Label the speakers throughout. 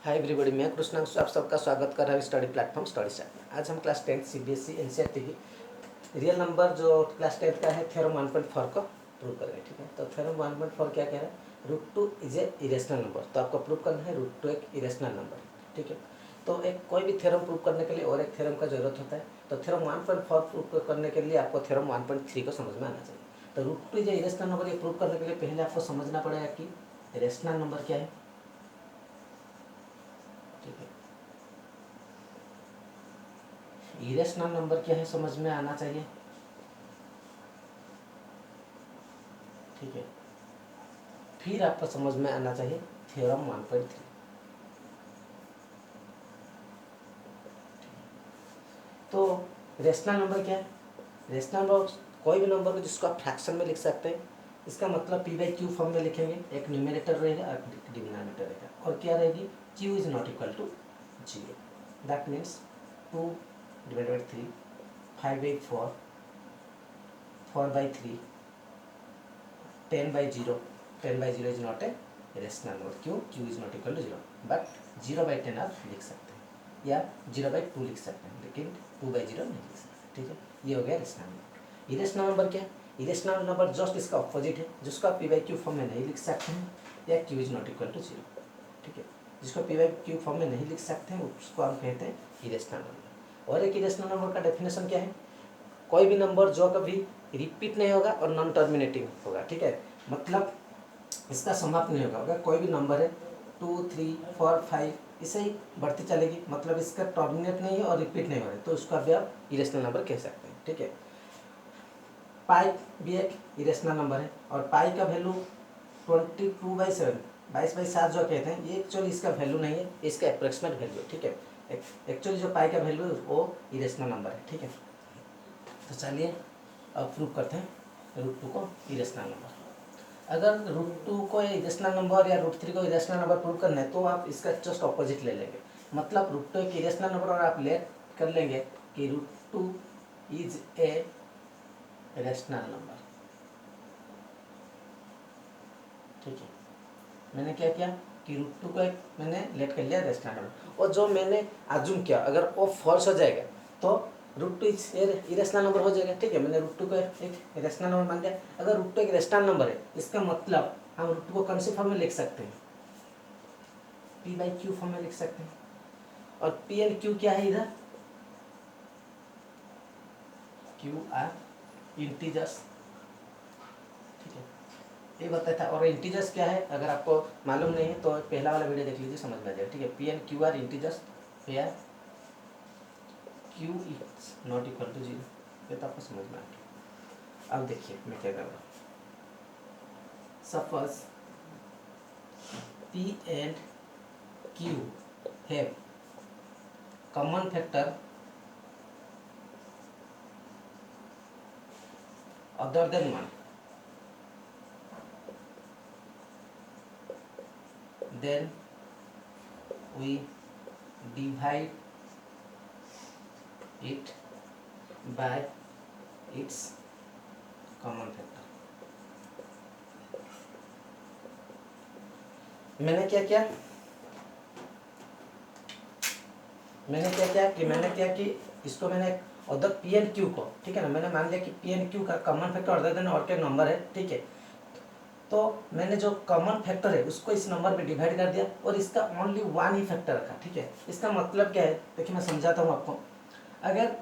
Speaker 1: Hi everybody, मैं कृष्णांशु आप सबका स्वागत कर रहा हूँ स्टडी प्लेटफॉर्म स्टडी सेट में। आज हम क्लास 10 सीबीएसई एनसीईआरटी की रियल नंबर जो क्लास 10 का है थ्योरम 1.4 को प्रूव करेंगे। ठीक है, तो थ्योरम 1.4 क्या कह रहा है? √2 इज ए इरेशनल नंबर। तो आपको प्रूव करना है √2 एक इरेशनल नंबर। ठीक है, तो एक कोई भी थ्योरम प्रूव करने के लिए और एक थ्योरम का जरूरत होता है। तो थ्योरम 1.4 प्रूव करने के लिए आपको थ्योरम 1.3 को समझ में आना चाहिए। तो √2 इज ए इरेशनल नंबर ये प्रूव करने के लिए पहले आपको समझना पड़ेगा कि इरेशनल नंबर क्या है। ठीक है, इरेशनल नंबर क्या है समझ में आना चाहिए। ठीक है, फिर आपको समझ में आना चाहिए थ्योरम 1.3। तो रेशनल नंबर क्या है? रेशनल नंबर कोई भी नंबर को जिसको आप फ्रैक्शन में लिख सकते हैं। इसका मतलब p/q फॉर्म में लिखेंगे। एक न्यूमरेटर रहेगा और डिनोमिनेटर रहेगा, और क्या रहेगी? q is not equal to 0। That means 2/3, 5/4, 4/3, 10/0। 10/0 is not a rational number. क्यों? q is not equal to 0। But 0/10 आप लिख सकते हैं या 0/2 लिख सकते हैं, लेकिन 2/0 नहीं लिख सकते। ठीक है, ये हो गया रेशनल नंबर। इरेशनल नंबर क्या है? इरेशनल नंबर जस्ट इसका ऑपोजिट है, जिसको आप p/q फॉर्म में नहीं लिख सकते हैं या q is not equal to 0। ठीक है, जिसको p/q फॉर्म में नहीं लिख सकते हैं उसको हम कहते हैं इरेशनल नंबर। और एक इरेशनल नंबर का डेफिनेशन क्या है? कोई भी नंबर जो कभी रिपीट नहीं होगा और नॉन टर्मिनेटिंग होगा। ठीक है, मतलब इसका समाप्त नहीं होगा। अगर कोई भी नंबर है 2, 3, 4, 5 इसे ही बढ़ती चलेगी, मतलब इसका टर्मिनेट नहीं है और रिपीट नहीं हो रहा है, तो उसका भी आप इरेशनल नंबर कह सकते हैं। ठीक है, पाई भी एक इरेशनल नंबर है, और पाई का वैल्यू 22/7, 22/7 जो कहते हैं, ये एक्चुअली इसका वैल्यू नहीं है, इसका अप्रोक्सीमेट वैल्यू है। ठीक है, एक्चुअली जो पाई का वैल्यू है वो इरेशनल नंबर है। ठीक है, तो चलिए अब प्रूव करते हैं √2 को इरेशनल नंबर। अगर √2 को इरेशनल नंबर या √3 को इरेशनल नंबर प्रूव करना है तो आप इसका जस्ट ऑपोजिट ले लेंगे। मतलब √2 एक इरेशनल नंबर और आप ले कर लेंगे कि √2 इज ए रेशनल नंबर। ठीक है, मैंने क्या किया कि √2 को एक मैंने लेट कर लिया रेशनल नंबर, और जो मैंने अज्यूम किया अगर वो फॉल्स हो जाएगा तो √2 इरेशनल नंबर हो जाएगा। ठीक है, मैंने √2 को एक रेशनल नंबर मान लिया। अगर √2 एक रेशनल नंबर है, इसका मतलब हम √2 को कौन सी फॉर्म में लिख सकते हैं? p/q फॉर्म में लिख सकते हैं। और p एंड q क्या है इधर? q are integers. ठीक है, ये बताया था। और इंटीजर्स क्या है अगर आपको मालूम नहीं है तो पहला वाला वीडियो देख लीजिए, समझ में आ जाएगा। ठीक है, p and q are integers where q is not equal to 0। ये तो आपको समझ में आ गया। अब देखिए मैं क्या कर रहा हूँ। Suppose p and q have common factor other than 1, then we divide it by its common factor। मैंने क्या किया कि इसको मैंने अदर पी एंड क्यू को, ठीक है ना, मैंने मान लिया कि पी एंड क्यू का कॉमन फैक्टर अदर देन और के नंबर है। ठीक है, तो मैंने जो कॉमन फैक्टर है उसको इस नंबर पे डिवाइड कर दिया और इसका ओनली 1 ही फैक्टर रखा। ठीक है, इसका मतलब क्या है देखिए मैं समझाता हूँ आपको। अगर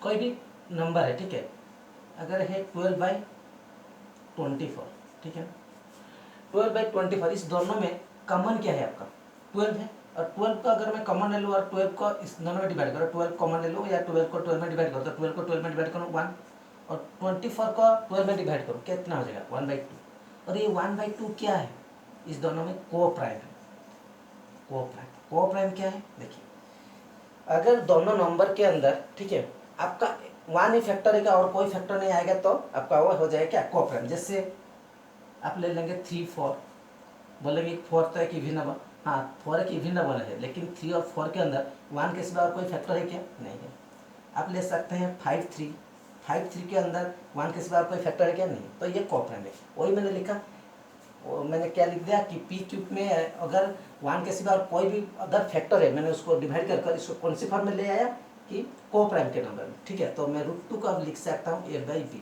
Speaker 1: कोई भी नंबर है, ठीक है, अगर है 12/24, ठीक है, 12/24, इस दोनों में कॉमन क्या है? आपका 12 है, और 12 को अगर मैं कॉमन ले लूँ और 12 को इस दोनों में डिवाइड करो, 12 कॉमन ले लूँ या 12 को 12 में डिवाइड करो, तो 12 को 12 में डिवाइड करो 1, और 24 को 12 में डिवाइड करो, कितना हो जाएगा? 1/2। और ये 1/2 क्या है? इस दोनों में को प्राइम है। को प्राइम क्या है? देखिए, अगर दोनों नंबर के अंदर, ठीक है, आपका 1 ही फैक्टर है और कोई फैक्टर नहीं आएगा तो आपका वो हो जाएगा क्या? को प्राइम। जैसे आप ले लेंगे 3, 4, बोलेंगे 4 तो एक इवन नंबर, हाँ 4 एक इवन नंबर है, लेकिन 3 और 4 के अंदर 1 के सिवा और कोई फैक्टर है क्या? नहीं है। आप ले सकते हैं 5, 3, 5, 3 के अंदर 1 के सिवा कोई फैक्टर है क्या? नहीं। तो ये को प्राइम है। वही मैंने लिखा मैंने क्या लिख दिया कि पी क्यूब में अगर 1 के सिवा और कोई भी अगर फैक्टर है, मैंने उसको डिवाइड कर इसको कौन सी फॉर्म में ले आया कि को प्राइम के नंबर में, ठीक है। तो मैं √2 का अब लिख सकता हूँ a/b।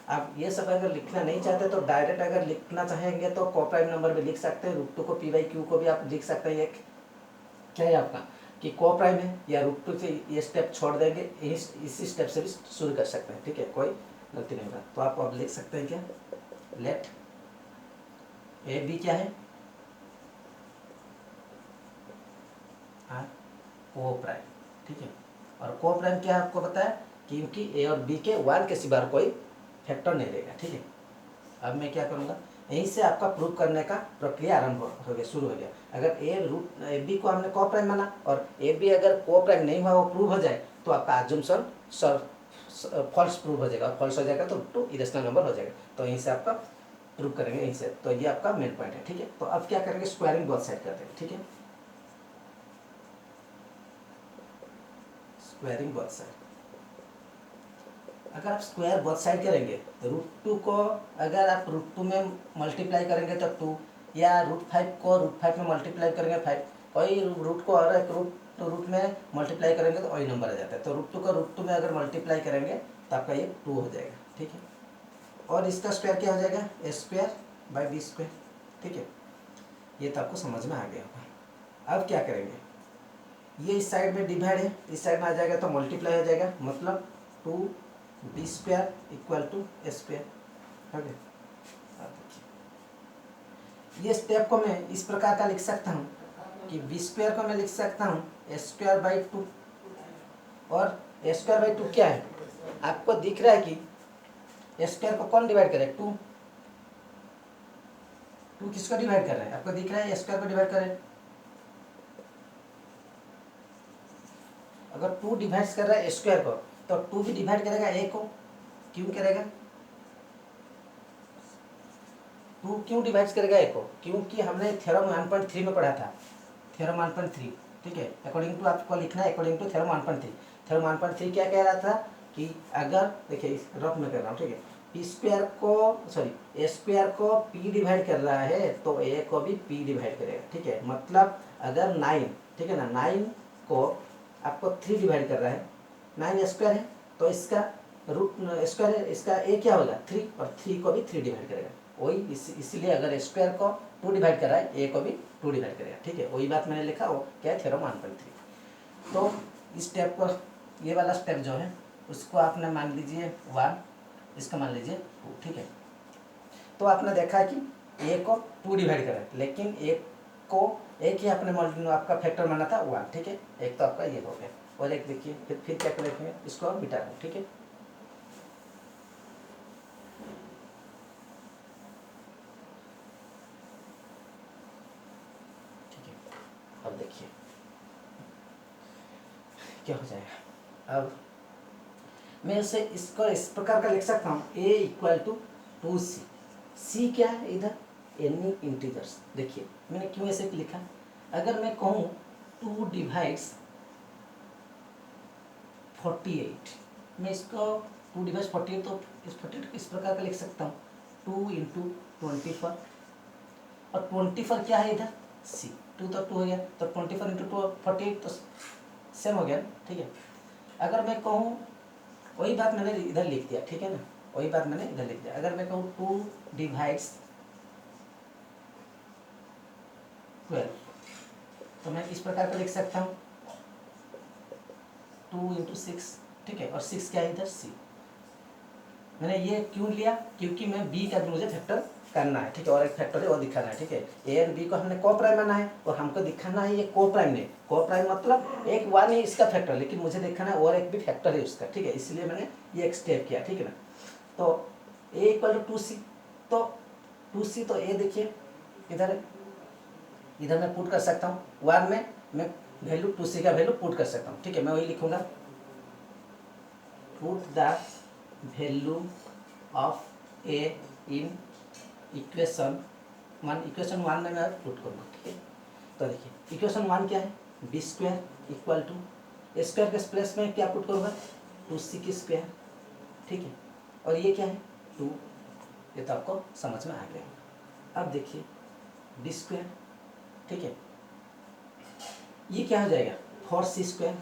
Speaker 1: आप ये सब अगर लिखना नहीं चाहते तो डायरेक्ट अगर लिखना चाहेंगे तो को प्राइम नंबर में लिख सकते हैं, √2 को p/q को भी आप लिख सकते हैं। एक क्या है आपका कि को प्राइम है, या √2 से ये स्टेप छोड़ देंगे, इसी स्टेप से भी शुरू कर सकते हैं, ठीक है, कोई गलती नहीं होगा। तो आप अब लिख सकते हैं क्या, लेट a/b क्या है, को प्राइम, ठीक है। और को प्राइम क्या है आपको पता है, क्योंकि ए और बी के 1 के सिवा कोई फैक्टर नहीं रहेगा, ठीक है। अब मैं क्या करूँगा, यहीं से आपका प्रूव करने का प्रक्रिया आरंभ हो गया, शुरू हो गया। अगर ए बी को हमने को प्राइम माना और ए बी अगर को प्राइम नहीं हुआ, वो प्रूव हो जाए, तो आपका अजम्पशन फॉल्स प्रूव हो जाएगा, और फॉल्स हो जाएगा तो √2 इरेशनल नंबर हो जाएगा। तो यहीं से आपका प्रूव करेंगे यहीं से। तो ये आपका मेन पॉइंट है, ठीक है। तो अब क्या करेंगे, स्क्वायरिंग बोथ साइड करते हैं, ठीक है। स्क्वायरिंग बोथ साइड, अगर आप स्क्वायर बोथ साइड करेंगे तो √2 को अगर आप √2 में मल्टीप्लाई करेंगे तो 2, या √5 को √5 में मल्टीप्लाई करेंगे 5, कोई रूट को और एक रूट में मल्टीप्लाई करेंगे तो वही नंबर आ जाता है। तो √2 को √2 में अगर मल्टीप्लाई करेंगे तो आपका ये 2 हो जाएगा, ठीक है। और इसका स्क्वायर क्या हो जाएगा, a²/b², ठीक है। ये तो आपको समझ में आ गया होगा। अब क्या करेंगे, ये इस साइड में डिवाइड है, इस साइड में आ जाएगा तो मल्टीप्लाई हो जाएगा, मतलब 2b² = a², ओके। ये स्टेप को मैं इस प्रकार का लिख सकता हूँ कि b² को मैं लिख सकता हूँ a²/2, और a²/2 क्या है, आपको दिख रहा है कि a² को कौन डिवाइड करे, 2 किसको डिवाइड कर रहा है, आपको दिख रहा है a² को डिवाइड करे। अगर 2 डिवाइड कर रहा है a² को, तो 2 भी डिवाइड करेगा a को, क्यों करेगा, 2 क्यों डिवाइड करेगा a को, क्योंकि हमने थ्योरम 1.3 में पढ़ा था, थ्योरम 1.3, ठीक है। अकॉर्डिंग टू आपको लिखना है, अकॉर्डिंग टू थ्योरम 1.3। थ्योरम 1.3 क्या कह रहा था कि अगर, देखिए रफ में कर रहा हूँ, ठीक है, a² को p डिवाइड कर रहा है तो a को भी p डिवाइड करेगा, ठीक है। मतलब अगर 9, ठीक है ना, 9 को आपको 3 डिवाइड कर रहा है, 9 स्क्वायर है तो इसका रूट स्क्वायर है, इसका a क्या होगा 3, और 3 को भी 3 डिवाइड करेगा। वही इसीलिए अगर स्क्वायर को 2 डिवाइड कर रहा है, a को भी 2 डिवाइड करेगा, ठीक है। वही बात मैंने लिखा, वो क्या है, थ्योरम 1.3। तो इस स्टेप को, ये वाला स्टेप जो है उसको आपने मान लीजिए 1, इसका मान लीजिए 2, ठीक है। तो आपने देखा कि a को 2 डिवाइड करा है, लेकिन एक ही आपने आपका फैक्टर माना था 1, ठीक है। एक तो आपका ये हो गया, और एक देखिए फिर क्या करेंगे, इसको हम मिटा दें, ठीक है। ठीक है, अब देखिए क्या हो जाएगा। अब मैं इसे इसको इस प्रकार का लिख सकता हूँ, a = 2c। c क्या है इधर, एनी इंटीजर्स। देखिए मैंने क्यों ऐसे लिखा, अगर मैं कहूँ 2 डिवाइड्स 48, मैं इसको 2 डिवाइड्स 48, तो इस 48 इस प्रकार का लिख सकता हूँ 2 × 24, और 24 क्या है इधर c, 2 तो 2 हो गया, तो 24 × 48 तो सेम हो गया, ठीक है। अगर मैं कहूँ, वही बात मैंने इधर लिख दिया, ठीक है ना, वही बात मैंने इधर लिख दिया। अगर मैं कहूँ 2 डिवाइड्स 12, तो मैं इस प्रकार का लिख सकता हूँ 2 × 6, ठीक है। और 6 क्या है इधर c। मैंने ये क्यों लिया, क्योंकि मैं b का भी मुझे फैक्टर करना है, ठीक है, और एक फैक्टर है वो दिखाना है, ठीक है। a और b को हमने को प्राइम माना है, और हमको दिखाना है ये को प्राइम नहीं, को प्राइम मतलब एक 1 है इसका फैक्टर, लेकिन मुझे दिखाना है और एक भी फैक्टर है उसका, ठीक है। इसलिए मैंने ये एक स्टेप किया, ठीक है ना। तो a = 2c, तो 2c, तो a देखिए इधर मैं पुट कर सकता हूँ, 1 में मैं वैल्यू 2c का वैल्यू पुट कर सकता हूँ, ठीक है। मैं वही लिखूंगा, put the value of a in equation 1 में मैं पुट करूँगा, ठीक है। तो देखिए इक्वेशन 1 क्या है, b² = स्क्वायर के प्लेस में क्या पुट करूँगा, 2c², ठीक है। और ये क्या है 2, ये तो आपको समझ में आ गया। अब देखिए डी स्क्वायर, ठीक है, ये क्या हो जाएगा 4c²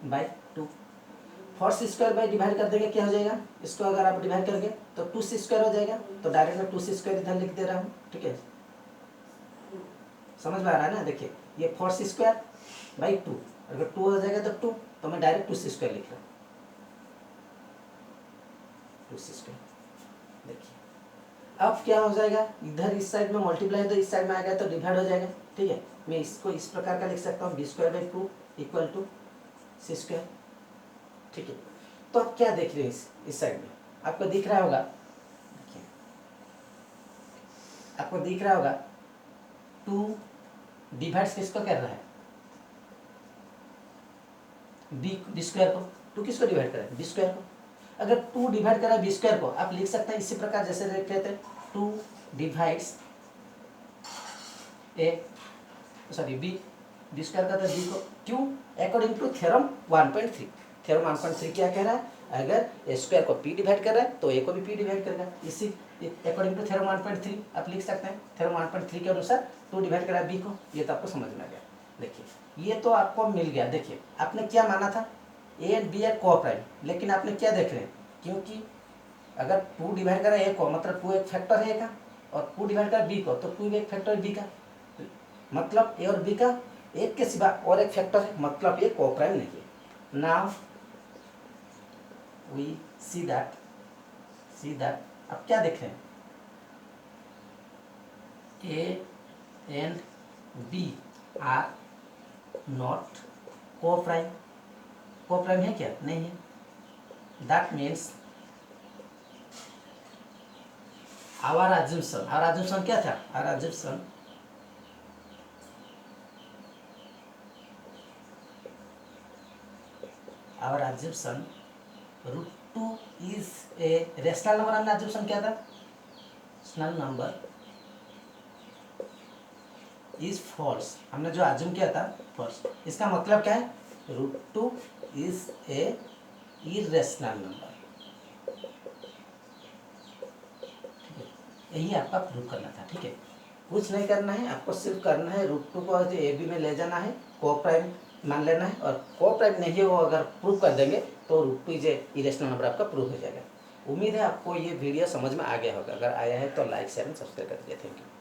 Speaker 1: by 2। 4c² by divide कर देंगे क्या हो जाएगा, इसको अगर आप डिवाइड करेंगे तो 2c² हो जाएगा, तो डायरेक्ट मैं 2c² इधर लिख दे रहा हूँ, ठीक है, समझ में आ रहा है ना। देखिए ये 4c² बाई 2, अगर 2 हो जाएगा तो 2, तो मैं डायरेक्ट 2c² लिख रहा हूँ, 2c²। देखिए अब क्या हो जाएगा, इधर इस साइड में मल्टीप्लाई तो इस साइड में आ गया तो डिवाइड हो जाएगा, ठीक है। मैं इसको इस प्रकार का लिख सकता हूँ b² by 2 equal to c², ठीक है। तो आप क्या देख रहे हैं इस साइड में, आपको दिख रहा होगा, देखिए आपको दिख रहा होगा 2 डिवाइड्स किसको कर रहा है, b² को। 2 किसको डिवाइड कर रहा है, b² को। अगर 2 डिवाइड करा b² को, आप लिख सकते हैं इसी प्रकार, जैसे लिख लेते हैं 2 डिवाइड्स b² का था b को, क्यों, अकॉर्डिंग टू थ्योरम 1.3। थ्योरम 1.3 क्या कह रहा है, अगर स्क्वायर को p डिवाइड कर रहा है तो a को भी p डिवाइड करेगा, इसी अकॉर्डिंग टू थ्योरम 1.3 आप लिख सकते हैं। थ्योरम 1.3 के अनुसार 2 डिवाइड करा b को, ये तो आपको समझ में आ गया। देखिए ये तो आपको मिल गया। देखिए आपने क्या माना था, a एंड b है कोप्राइम, लेकिन आपने क्या देख रहे हैं, क्योंकि अगर 2 डिवाइड करा a को मतलब 2 एक फैक्टर है a का, और 2 डिवाइड करा b को तो 2 एक फैक्टर है b का, मतलब a और b का एक के सिवा और एक फैक्टर है, मतलब ये कोप्राइम नहीं है। नाउ वी सी दैट अब क्या देख रहे हैं, a and b are not coprime. Coprime है क्या, नहीं है। दैट मीन्स आवर अजम्पशन क्या था, our assumption √2 is a rational number. हमने अजम्पशन क्या था, रेशनल नंबर इज फॉल्स, हमने जो अज्यूम किया था फॉल्स। इसका मतलब क्या है, √2 इज ए इरेशनल नंबर, यही आपका प्रूव करना था, ठीक है। कुछ नहीं करना है, आपको सिर्फ करना है √2 को ए बी में ले जाना है, कोप्राइम मान लेना है, और कोप्राइम नहीं हो अगर प्रूव कर देंगे तो √2 इज ए इरेशनल नंबर आपका प्रूव हो जाएगा। उम्मीद है आपको ये वीडियो समझ में आ गया होगा, अगर आया है तो लाइक शेयर एंड सब्सक्राइब कर दीजिए। Thank you.